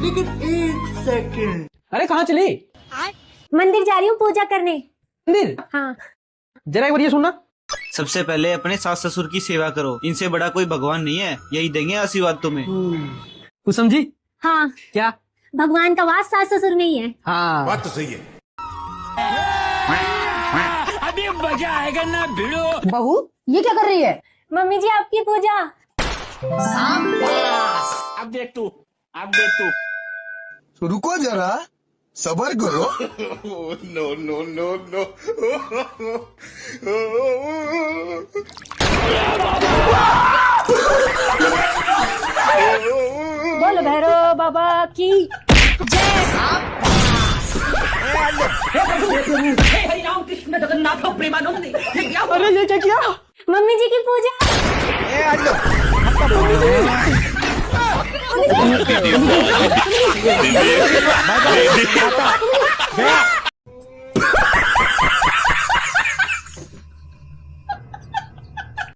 लेकिन एक सेकंड। अरे कहाँ चली? मंदिर जा रही हूँ पूजा करने। मंदिर? हाँ। जरा एक बार ये सुनना। सबसे पहले अपने सास ससुर की सेवा करो, इनसे बड़ा कोई भगवान नहीं है, यही देंगे आशीर्वाद तुम्हें। कुछ समझी? हाँ, क्या? भगवान का वास सास ससुर में ही है। हाँ बात तो सही है। अभी मजा आएगा ना भिड़ो। बहू ये क्या कर रही है? मम्मी जी आपकी पूजा। अब देख तू, अब देख तू। रुको जरा, सबर करो। No no no no. बोल भैरव बाबा की जय। हरि राम कृष्ण जगन्नाथ प्रेमानंद। अरे ये क्या किया? मम्मी जी की पूजा। Bye bye.